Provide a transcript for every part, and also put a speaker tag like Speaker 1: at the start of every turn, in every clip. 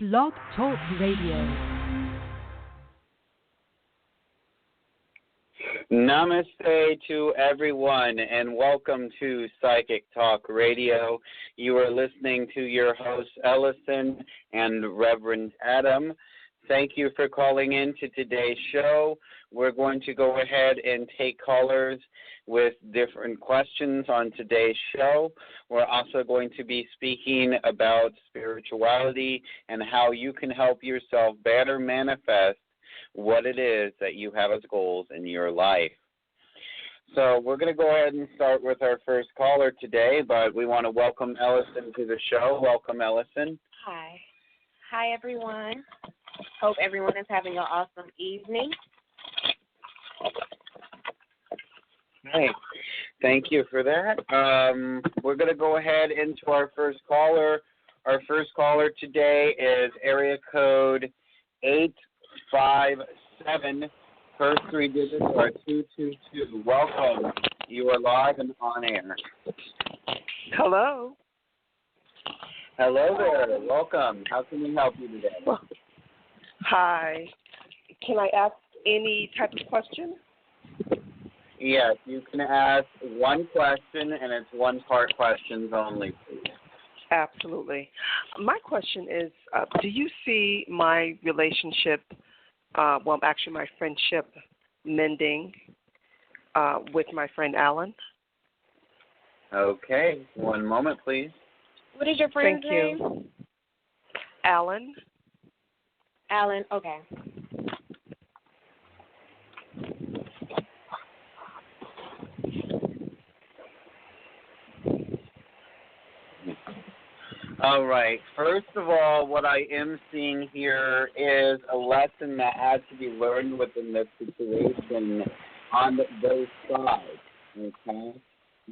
Speaker 1: Blog Talk Radio.
Speaker 2: Namaste to everyone, and welcome to Psychic Talk Radio. You are listening to your hosts, Elocin and Reverend Adam. Thank you for calling in to today's show. We're going to go ahead and take callers with different questions on today's show. We're also going to be speaking about spirituality and how you can help yourself better manifest what it is that you have as goals in your life. So we're going to go ahead and start with our first caller today, but we want to welcome Elocin to the show. Welcome, Elocin.
Speaker 3: Hi. Hi, everyone. Hope everyone is having an awesome evening.
Speaker 2: Hey, thank you for that. We're going to go ahead into our first caller. Our first caller today is area code 857. First three digits are 222. Welcome. You are live and on air.
Speaker 4: Hello.
Speaker 2: Hello there. Welcome. How can we help you today?
Speaker 4: Hi. Can I ask any type of question?
Speaker 2: Yes, you can ask one question, and it's one-part questions only, please.
Speaker 4: Absolutely. My question is, do you see my relationship, my friendship mending with my friend Alan?
Speaker 2: Okay. One moment, please.
Speaker 3: What is your friend's
Speaker 4: name?
Speaker 3: Thank you.
Speaker 4: Alan.
Speaker 3: Alan, okay.
Speaker 2: All right. First of all, what I am seeing here is a lesson that has to be learned within this situation on both sides, okay?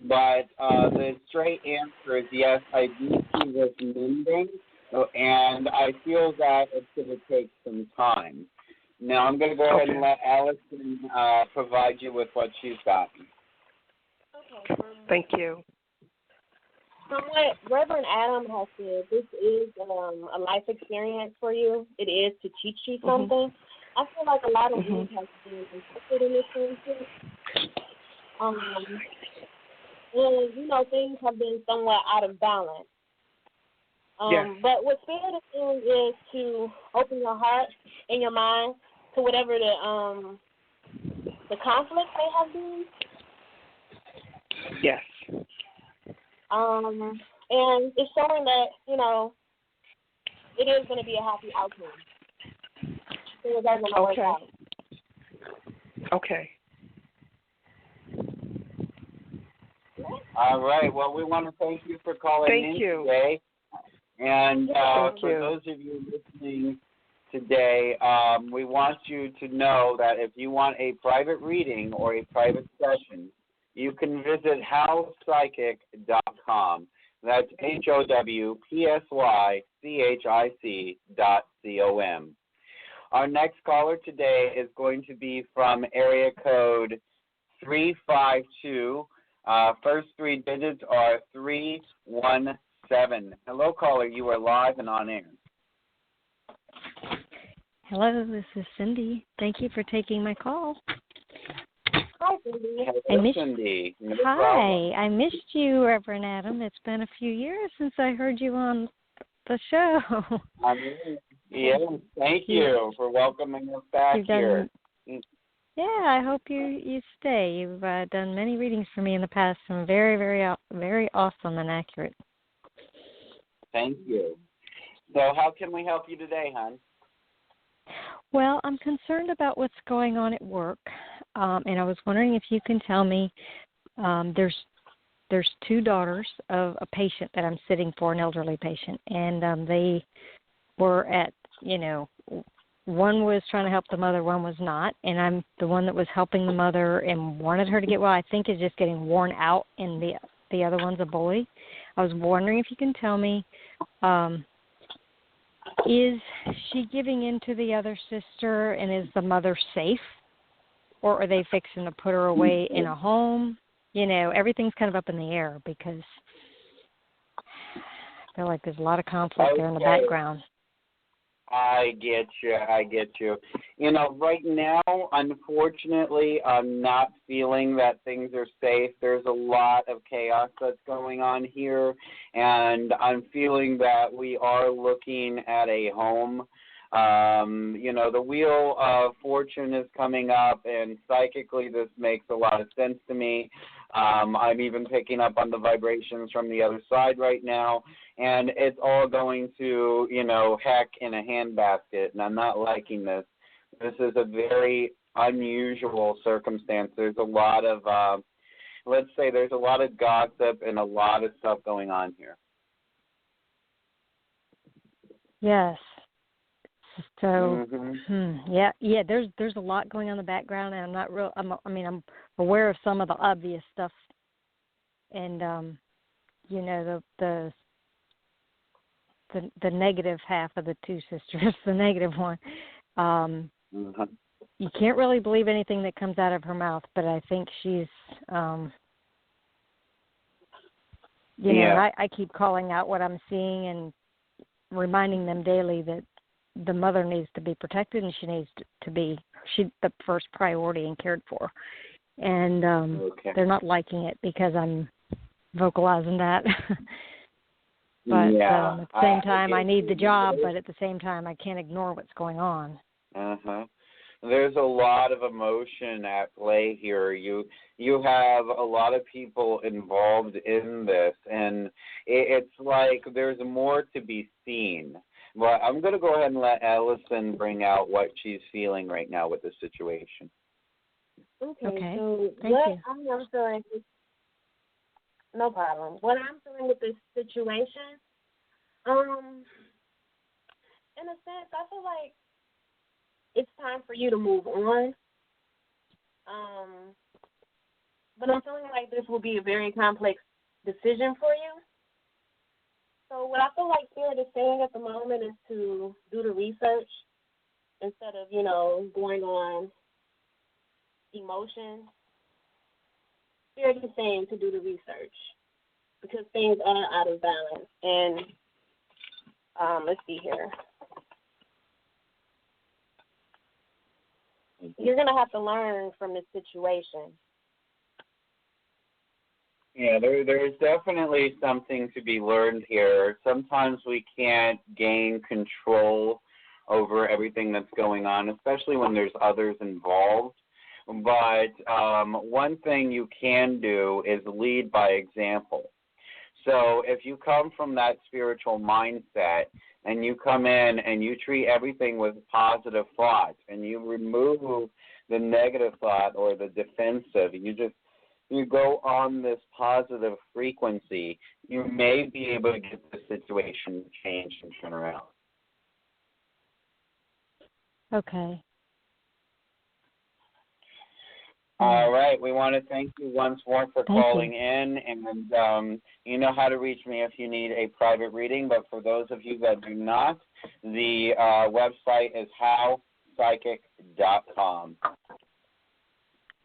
Speaker 2: But the straight answer is yes, I do see this mending, and I feel that it's going to take some time. Now, I'm going to go ahead and let Allison provide you with what she's got.
Speaker 3: Okay.
Speaker 4: Thank you.
Speaker 3: From what Reverend Adam has said, this is a life experience for you. It is to teach you something. I feel like a lot of you have been interested in this friendship. And, things have been somewhat out of balance.
Speaker 4: Yes.
Speaker 3: But what Spirit is doing is to open your heart and your mind to whatever the conflict may have been.
Speaker 4: Yes.
Speaker 3: And it's showing that, it is going to be a happy outcome. Things are going to work out.
Speaker 4: Okay.
Speaker 2: All right. Well, we want to thank you for calling in today. And for those of you listening today, we want you to know that if you want a private reading or a private session, you can visit howpsychic.com. That's HOWPSYCHIC.com. Our next caller today is going to be from area code 352. First three digits are 317. Hello, caller. You are live and on air.
Speaker 5: Hello, this is Cindy. Thank you for taking my call.
Speaker 3: Hi, Cindy.
Speaker 2: Cindy. No
Speaker 5: Hi.
Speaker 2: problem.
Speaker 5: I missed you, Reverend Adam. It's been a few years since I heard you on the show.
Speaker 2: Yes, thank you for welcoming us back here.
Speaker 5: Yeah, I hope you stay. You've done many readings for me in the past, and very, very, very awesome and accurate.
Speaker 2: Thank you. So how can we help you today, hon?
Speaker 5: Well, I'm concerned about what's going on at work, and I was wondering if you can tell me. There's two daughters of a patient that I'm sitting for, an elderly patient, and they were at, one was trying to help the mother, one was not, and I'm the one that was helping the mother and wanted her to get well. I think is just getting worn out, and the other one's a bully. I was wondering if you can tell me. Is she giving in to the other sister, and is the mother safe? Or are they fixing to put her away in a home? Everything's kind of up in the air because I feel like there's a lot of conflict there in the background.
Speaker 2: I get you. You know, right now, unfortunately, I'm not feeling that things are safe. There's a lot of chaos that's going on here, and I'm feeling that we are looking at a home. You know, the Wheel of Fortune is coming up, and psychically this makes a lot of sense to me. I'm even picking up on the vibrations from the other side right now, and it's all going to, you know, heck in a handbasket, and I'm not liking this. This is a very unusual circumstance. There's a lot of, let's say there's a lot of gossip and a lot of stuff going on here.
Speaker 5: Yes. So, yeah. There's a lot going on in the background, and I'm not real. I'm aware of some of the obvious stuff, and you know, the negative half of the two sisters, the negative one. You can't really believe anything that comes out of her mouth, but I think she's, you know, I keep calling out what I'm seeing and reminding them daily that the mother needs to be protected, and she needs to be the first priority and cared for. And they're not liking it because I'm vocalizing that. But at the same time, I need the job, but at the same time, I can't ignore what's going on.
Speaker 2: There's a lot of emotion at play here. You have a lot of people involved in this, and it's like there's more to be seen. Well, I'm going to go ahead and let Elocin bring out what she's feeling right now with the situation.
Speaker 3: Okay. So what I'm feeling, no problem. What I'm feeling with this situation, in a sense, I feel like it's time for you to move on. But I'm feeling like this will be a very complex decision for you. So what I feel like Spirit is saying at the moment is to do the research instead of, you know, going on emotion. Spirit is saying to do the research because things are out of balance. And let's see here. You're going to have to learn from this situation.
Speaker 2: Yeah, there's definitely something to be learned here. Sometimes we can't gain control over everything that's going on, especially when there's others involved. But one thing you can do is lead by example. So if you come from that spiritual mindset and you come in and you treat everything with positive thoughts and you remove the negative thought or the defensive, you go on this positive frequency, you may be able to get the situation changed and turn around.
Speaker 5: Okay.
Speaker 2: All right. We want to thank you once more for calling in. And you know how to reach me if you need a private reading. But for those of you that do not, the website is howpsychic.com.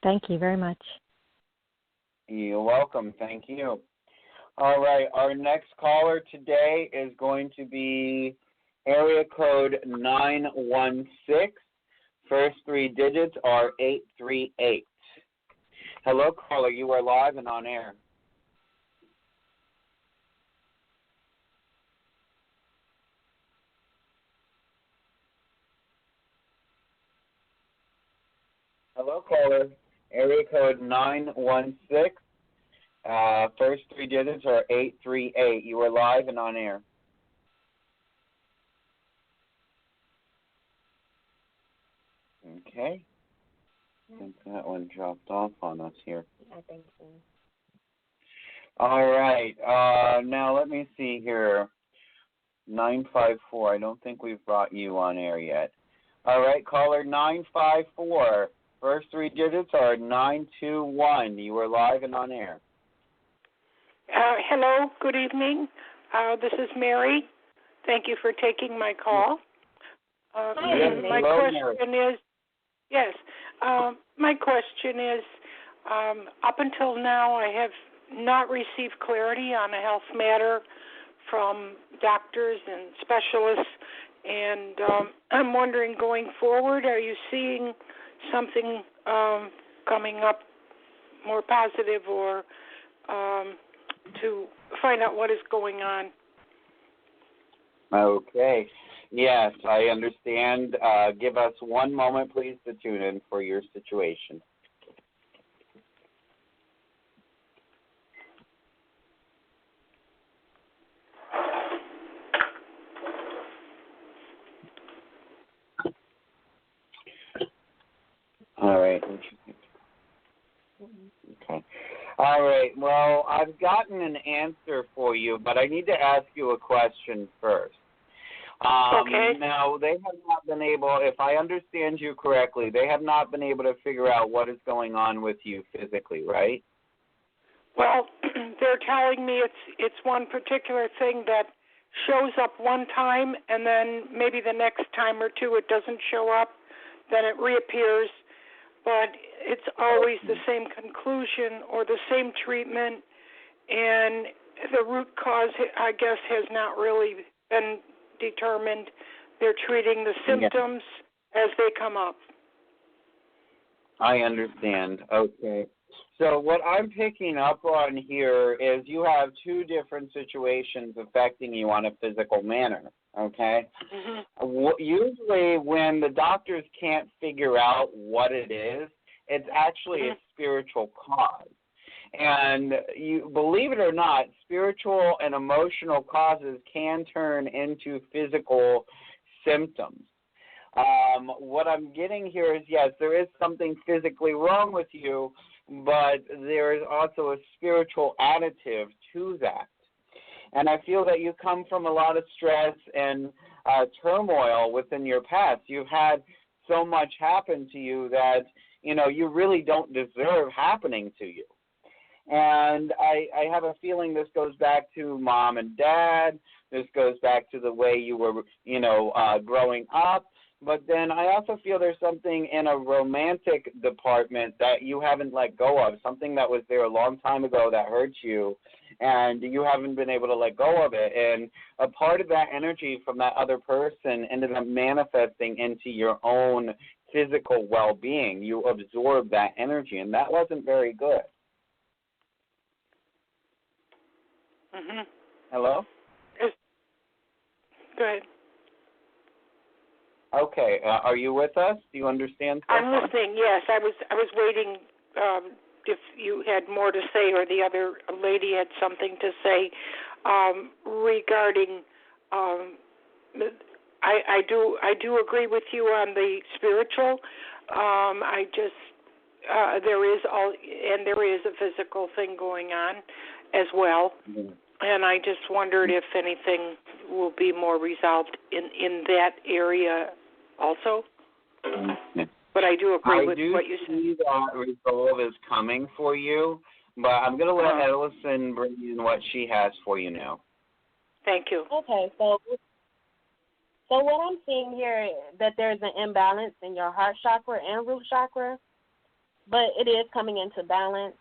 Speaker 5: Thank you very much.
Speaker 2: You're welcome. Thank you. All right. Our next caller today is going to be area code 916. First three digits are 838. Hello, caller. You are live and on air. Hello, caller. Area code 916. First three digits are 838. You are live and on air. Okay. I think that one dropped off on us here.
Speaker 3: I think so.
Speaker 2: All right. Now let me see here. 954. I don't think we've brought you on air yet. All right, caller 954. First three digits are 921. You are live and on air.
Speaker 6: Hello. Good evening. This is Mary. Thank you for taking my call. My question is, yes, my question is, up until now I have not received clarity on a health matter from doctors and specialists, And I'm wondering, going forward, are you seeing something coming up more positive, or to find out what is going on?
Speaker 2: Okay. Yes, I understand. Give us one moment, please, to tune in for your situation. All right. Okay. All right. Well, I've gotten an answer for you, but I need to ask you a question first.
Speaker 6: Okay.
Speaker 2: Now, they have not been able, if I understand you correctly, they have not been able to figure out what is going on with you physically, right?
Speaker 6: Well, they're telling me it's one particular thing that shows up one time, and then maybe the next time or two it doesn't show up, then it reappears, but it's always the same conclusion or the same treatment, and the root cause, I guess, has not really been determined. They're treating the symptoms as they come up.
Speaker 2: I understand. Okay. So what I'm picking up on here is you have two different situations affecting you on a physical manner, okay? Mm-hmm. Usually when the doctors can't figure out what it is, it's actually a spiritual cause. And you believe it or not, spiritual and emotional causes can turn into physical symptoms. What I'm getting here is, yes, there is something physically wrong with you, but there is also a spiritual additive to that. And I feel that you come from a lot of stress and turmoil within your past. You've had so much happen to you that, you really don't deserve happening to you. And I have a feeling this goes back to mom and dad. This goes back to the way you were, growing up. But then I also feel there's something in a romantic department that you haven't let go of, something that was there a long time ago that hurt you, and you haven't been able to let go of it. And a part of that energy from that other person ended up manifesting into your own physical well-being. You absorbed that energy, and that wasn't very good.
Speaker 6: Mm-hmm.
Speaker 2: Hello?
Speaker 6: Go ahead.
Speaker 2: Okay. Are you with us? Do you understand something?
Speaker 6: I'm listening, yes. I was waiting if you had more to say, or the other lady had something to say regarding I do agree with you on the spiritual. There is a physical thing going on as well. Mm-hmm. And I just wondered if anything will be more resolved in that area also. Mm-hmm. But I do agree with what you said. I do see
Speaker 2: that resolve is coming for you, but I'm going to let Elocin bring in what she has for you now.
Speaker 6: Thank you.
Speaker 3: Okay, so what I'm seeing here is that there's an imbalance in your heart chakra and root chakra, but it is coming into balance.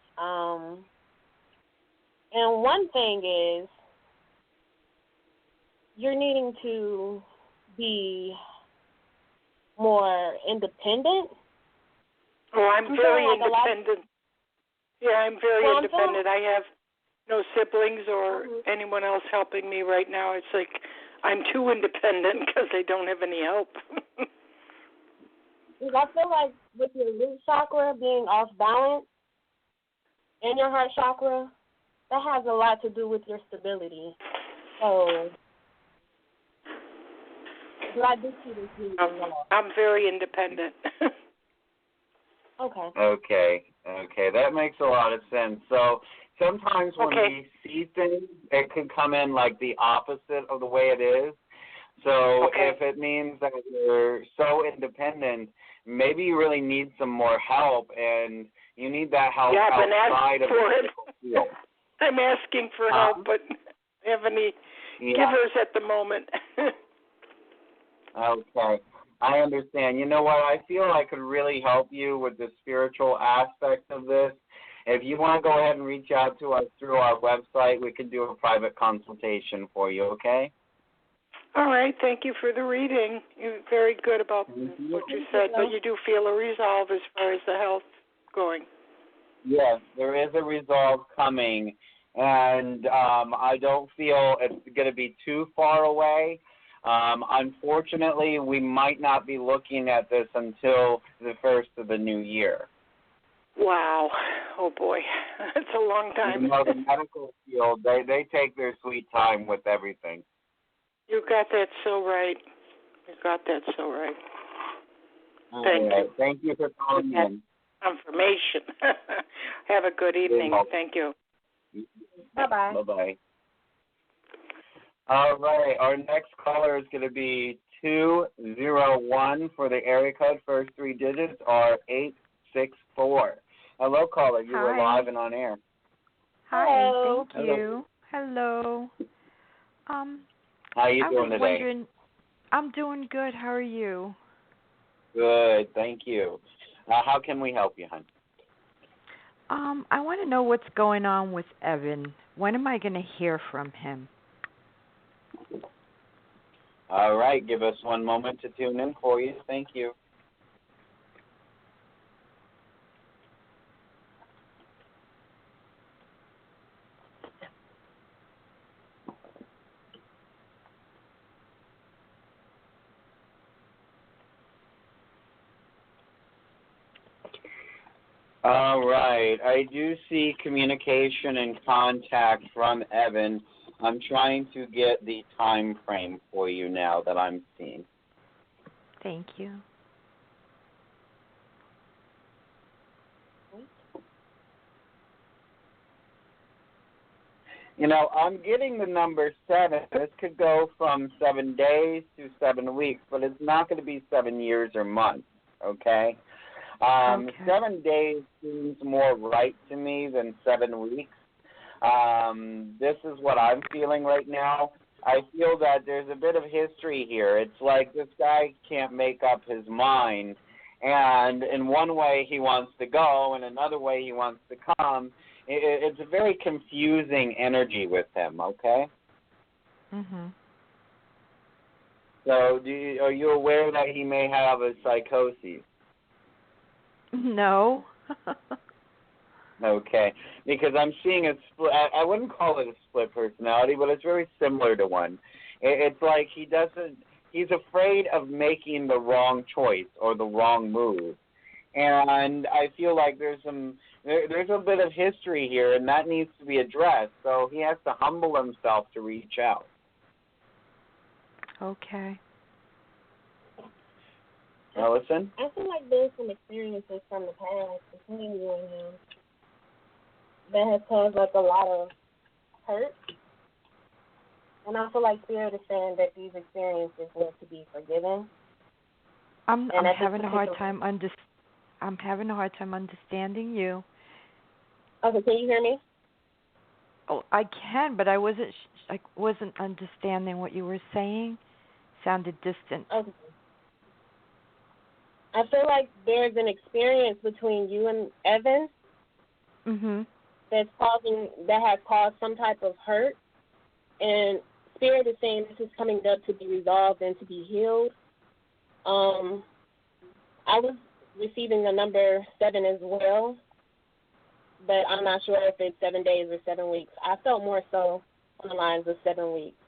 Speaker 3: And one thing is you're needing to be more independent.
Speaker 6: Oh, I'm very independent. I'm very independent. I have no siblings or anyone else helping me right now. It's like I'm too independent because I don't have any help.
Speaker 3: I feel like with your root chakra being off balance and your heart chakra, that has a lot to do with your stability. So, I do see this really well.
Speaker 6: I'm very independent.
Speaker 3: Okay.
Speaker 2: Okay, that makes a lot of sense. So sometimes when we see things, it can come in like the opposite of the way it is. So if it means that you're so independent, maybe you really need some more help, and you need that help outside of the field.
Speaker 6: I'm asking for help, but I don't have any givers at the moment.
Speaker 2: Okay. I understand. You know what? I feel I could really help you with the spiritual aspect of this. If you want to go ahead and reach out to us through our website, we can do a private consultation for you, okay?
Speaker 6: All right. Thank you for the reading. You're very good about what you said, but you do feel a resolve as far as the health going.
Speaker 2: Yes, there is a resolve coming, and I don't feel it's going to be too far away. Unfortunately, we might not be looking at this until the first of the new year.
Speaker 6: Wow. Oh, boy. That's a long time.
Speaker 2: You know, the medical field, they take their sweet time with everything.
Speaker 6: You got that so right. Thank you.
Speaker 2: Thank you for calling in.
Speaker 6: Confirmation. Have a good evening. Thank you.
Speaker 3: Bye-bye.
Speaker 2: Bye-bye. All right. Our next caller is going to be 201 for the area code. First three digits are 864. Hello, caller. You are live and on air.
Speaker 7: Hi.
Speaker 3: Hello.
Speaker 7: Thank you. Hello.
Speaker 2: How are you doing today?
Speaker 7: I'm doing good. How are you?
Speaker 2: Good. Thank you. How can we help you, hon?
Speaker 7: I want to know what's going on with Evan. When am I going to hear from him?
Speaker 2: All right. Give us one moment to tune in for you. Thank you. All right. I do see communication and contact from Evan. I'm trying to get the time frame for you now that I'm seeing.
Speaker 7: Thank you.
Speaker 2: You know, I'm getting the number 7. This could go from 7 days to 7 weeks, but it's not going to be 7 years or months, okay? 7 days seems more right to me than 7 weeks. This is what I'm feeling right now. I feel that there's a bit of history here. It's like this guy can't make up his mind, and in one way he wants to go, and another way he wants to come. It's a very confusing energy with him, okay?
Speaker 7: Mhm.
Speaker 2: So are you aware that he may have a psychosis?
Speaker 7: No.
Speaker 2: Okay, because I'm seeing a split. I wouldn't call it a split personality, but it's very similar to one. It's like he's afraid of making the wrong choice or the wrong move. And I feel like there's a bit of history here, and that needs to be addressed. So he has to humble himself to reach out.
Speaker 7: Okay.
Speaker 2: Elocin?
Speaker 3: I feel like there's some experiences from the past between you and him that has caused like a lot of hurt. And I feel like Spirit is saying that these experiences need to be forgiven.
Speaker 7: I'm having a hard time understanding you.
Speaker 3: Okay, can you hear me?
Speaker 7: Oh, I can, but I wasn't understanding what you were saying. Sounded distant.
Speaker 3: Okay. I feel like there's an experience between you and Evan that has caused some type of hurt, and Spirit is saying this is coming up to be resolved and to be healed. I was receiving the number 7 as well, but I'm not sure if it's 7 days or 7 weeks. I felt more so on the lines of 7 weeks,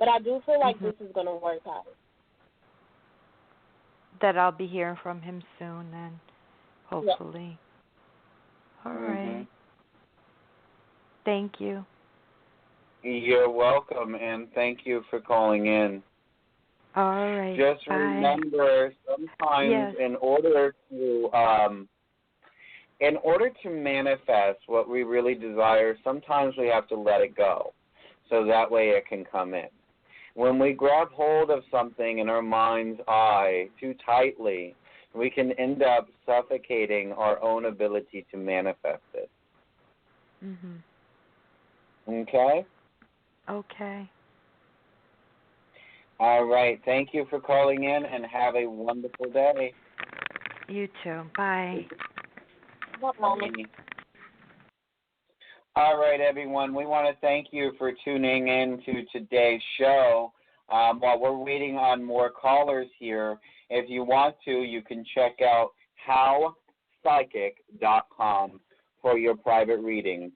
Speaker 3: but I do feel like this is going to work out.
Speaker 7: That I'll be hearing from him soon, then, hopefully. Yep. All right. Thank you.
Speaker 2: You're welcome, and thank you for calling in.
Speaker 7: All right.
Speaker 2: Just
Speaker 7: bye.
Speaker 2: Remember, sometimes in order to manifest what we really desire, sometimes we have to let it go, so that way it can come in. When we grab hold of something in our mind's eye too tightly, we can end up suffocating our own ability to manifest it. Okay?
Speaker 7: Okay.
Speaker 2: All right. Thank you for calling in, and have a wonderful day.
Speaker 7: You too. Bye.
Speaker 2: Bye. All right, everyone. We want to thank you for tuning in to today's show. While we're waiting on more callers here, if you want to, you can check out howpsychic.com for your private readings.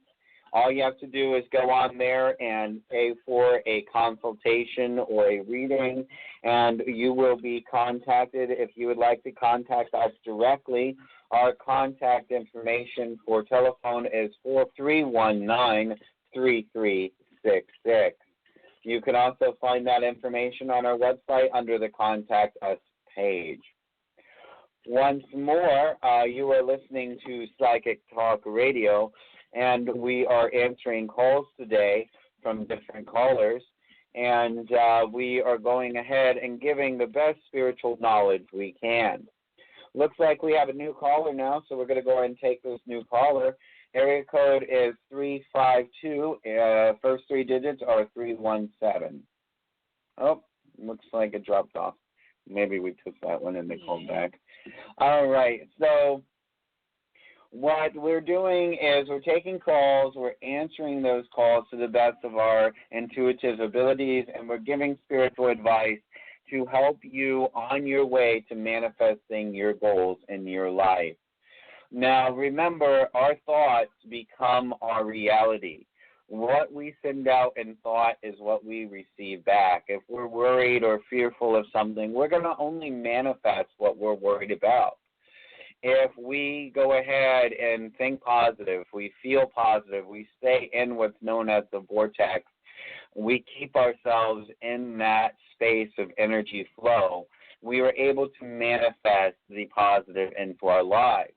Speaker 2: All you have to do is go on there and pay for a consultation or a reading, and you will be contacted. If you would like to contact us directly, our contact information for telephone is 4319-3366. You can also find that information on our website under the Contact Us page. Once more, you are listening to Psychic Talk Radio, and we are answering calls today from different callers, and we are going ahead and giving the best spiritual knowledge we can. Looks like we have a new caller now, so we're going to go ahead and take this new caller. Area code is 352. First three digits are 317. Oh, looks like it dropped off. Maybe we took that one and they called back. All right, so what we're doing is we're taking calls, we're answering those calls to the best of our intuitive abilities, and we're giving spiritual advice to help you on your way to manifesting your goals in your life. Now, remember, our thoughts become our reality. What we send out in thought is what we receive back. If we're worried or fearful of something, we're going to only manifest what we're worried about. If we go ahead and think positive, we feel positive, we stay in what's known as the vortex, we keep ourselves in that space of energy flow, we are able to manifest the positive into our lives.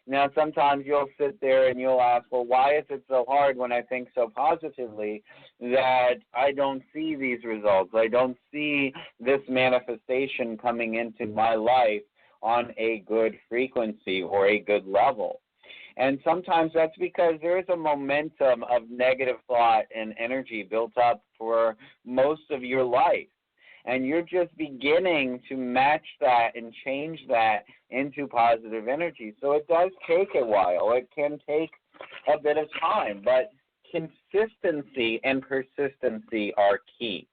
Speaker 2: Now, sometimes you'll sit there and you'll ask, well, why is it so hard when I think so positively that I don't see these results? I don't see this manifestation coming into my life on a good frequency or a good level. And sometimes that's because there is a momentum of negative thought and energy built up for most of your life. And you're just beginning to match that and change that into positive energy. So it does take a while. It can take a bit of time, but consistency and persistency are key.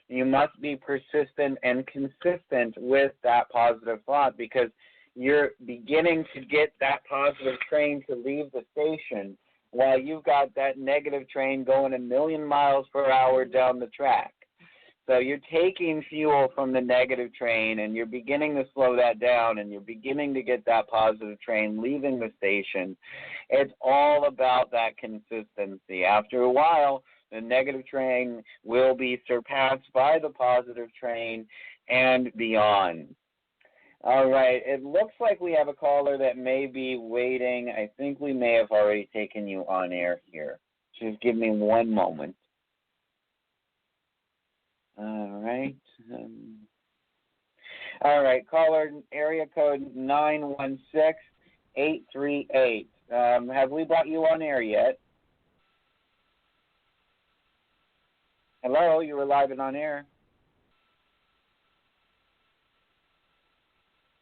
Speaker 2: You must be persistent and consistent with that positive thought, because you're beginning to get that positive train to leave the station while you've got that negative train going 1,000,000 miles per hour down the track. So you're taking fuel from the negative train, and you're beginning to slow that down, and you're beginning to get that positive train leaving the station. It's all about that consistency. After a while, the negative train will be surpassed by the positive train and beyond. All right, it looks like we have a caller that may be waiting. I think we may have already taken you on air here. Just give me one moment. All right, caller, area code 916-838. Have we brought you on air yet? Hello, you were live and on air.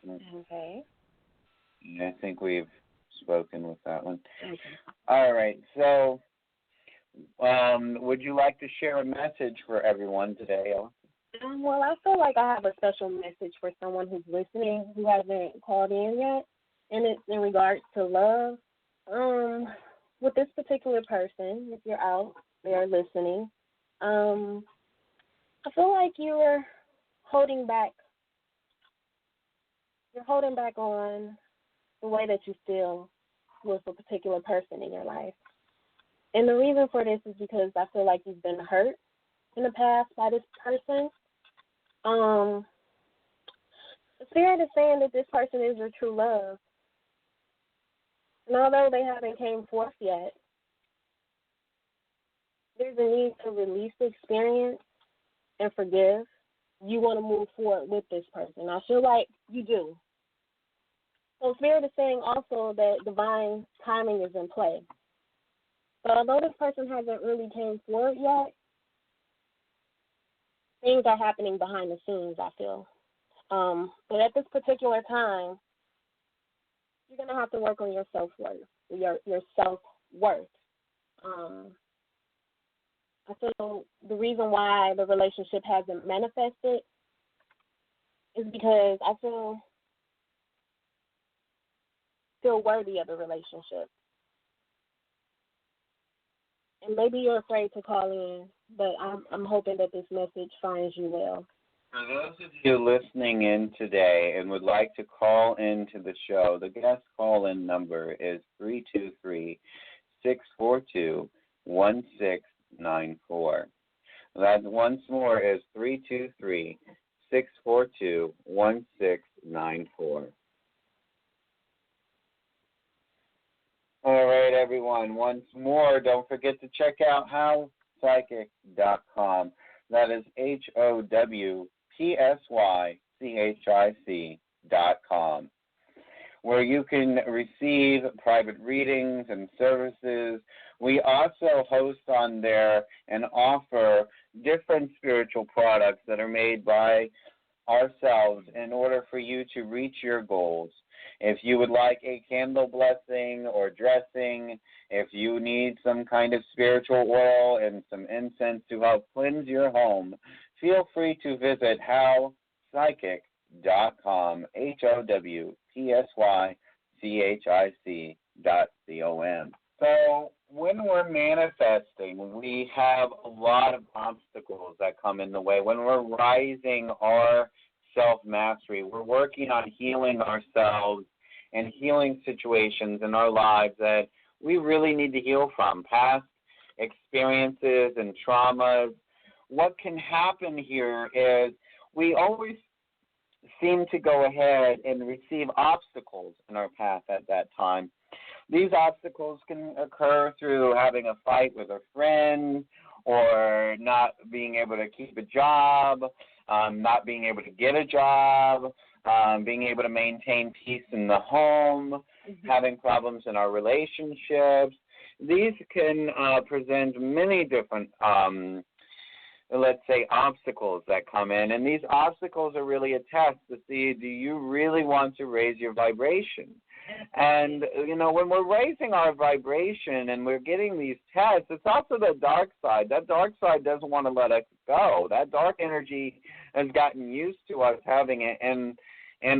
Speaker 3: Okay.
Speaker 2: I think we've spoken with that one. Okay. All right, so would you like to share a message for everyone today, Ella?
Speaker 3: Well, I feel like I have a special message for someone who's listening who hasn't called in yet, and it's in regards to love. With this particular person, if you're out there listening, I feel like you're holding back. You're holding back on the way that you feel with a particular person in your life. And the reason for this is because I feel like you've been hurt in the past by this person. The spirit is saying that this person is your true love. And although they haven't came forth yet, there's a need to release the experience and forgive. You want to move forward with this person. I feel like you do. So spirit is saying also that divine timing is in play. But although this person hasn't really came forward yet, things are happening behind the scenes, I feel. But at this particular time, you're going to have to work on your self-worth, your self-worth. I feel the reason why the relationship hasn't manifested is because I feel worthy of the relationship. And maybe you're afraid to call in, but I'm hoping that this message finds you well.
Speaker 2: For those of you listening in today and would like to call into the show, the guest call-in number is 323-642-1694. That once more is 323-642-1694. All right, everyone. Once more, don't forget to check out howpsychic.com. That is HOWPSYCHIC.com, where you can receive private readings and services. We also host on there and offer different spiritual products that are made by ourselves in order for you to reach your goals. If you would like a candle blessing or dressing, if you need some kind of spiritual oil and some incense to help cleanse your home, feel free to visit howpsychic.com, HOWPSYCHIC.com. So when we're manifesting, we have a lot of obstacles that come in the way. When we're rising our self-mastery, we're working on healing ourselves and healing situations in our lives that we really need to heal from, past experiences and traumas. What can happen here is we always seem to go ahead and receive obstacles in our path at that time. These obstacles can occur through having a fight with a friend, or not being able to keep a job, not being able to get a job, being able to maintain peace in the home, having problems in our relationships. These can present many different, let's say, obstacles that come in. And these obstacles are really a test to see, do you really want to raise your vibration? And, you know, when we're raising our vibration and we're getting these tests, it's also the dark side. That dark side doesn't want to let us go. That dark energy has gotten used to us having it in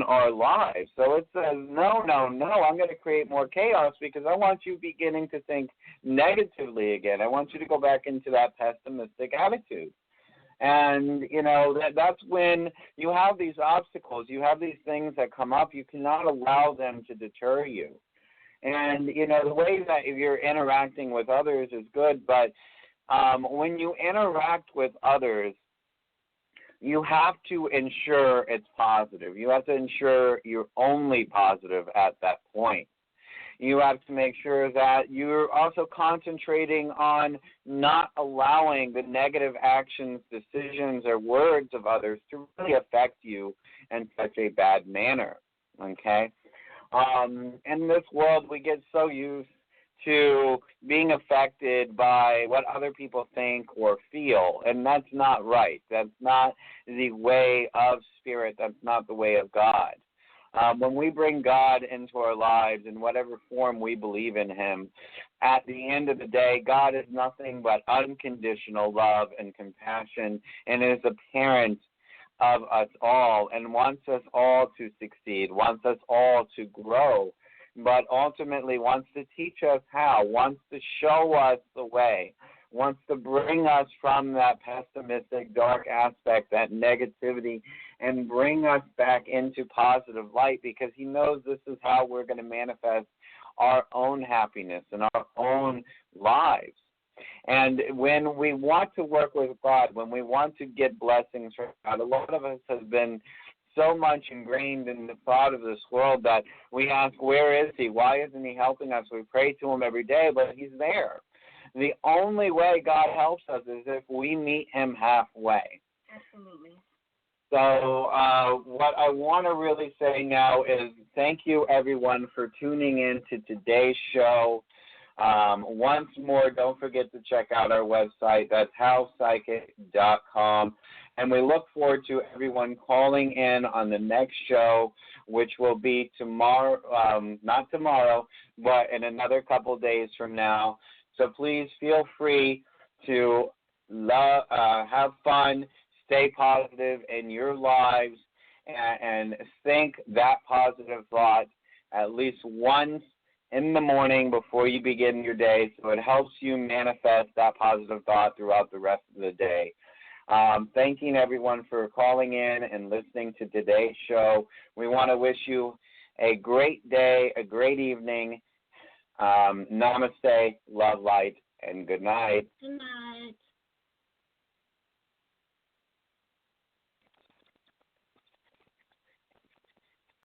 Speaker 2: our lives. So it says, no, I'm going to create more chaos because I want you beginning to think negatively again. I want you to go back into that pessimistic attitude. And, you know, that's when you have these obstacles, you have these things that come up, you cannot allow them to deter you. And, you know, the way that if you're interacting with others is good, but when you interact with others, you have to ensure it's positive. You have to ensure you're only positive at that point. You have to make sure that you're also concentrating on not allowing the negative actions, decisions, or words of others to really affect you in such a bad manner, okay? In this world, we get so used to being affected by what other people think or feel, and that's not right. That's not the way of spirit. That's not the way of God. When we bring God into our lives in whatever form we believe in him, at the end of the day, God is nothing but unconditional love and compassion and is a parent of us all and wants us all to succeed, wants us all to grow, but ultimately wants to teach us how, wants to show us the way, wants to bring us from that pessimistic, dark aspect, that negativity, and bring us back into positive light because he knows this is how we're going to manifest our own happiness and our own lives. And when we want to work with God, when we want to get blessings from God, a lot of us have been so much ingrained in the thought of this world that we ask, where is he? Why isn't he helping us? We pray to him every day, but he's there. The only way God helps us is if we meet him halfway.
Speaker 3: Absolutely.
Speaker 2: So what I want to really say now is thank you, everyone, for tuning in to today's show. Once more, don't forget to check out our website. That's howpsychic.com. And we look forward to everyone calling in on the next show, which will be tomorrow, not tomorrow, but in another couple days from now. So please feel free to have fun, stay positive in your lives, and think that positive thought at least once in the morning before you begin your day, so it helps you manifest that positive thought throughout the rest of the day. Thanking everyone for calling in and listening to today's show. We want to wish you a great day, a great evening. Namaste, love, light, and good night.
Speaker 3: Good night.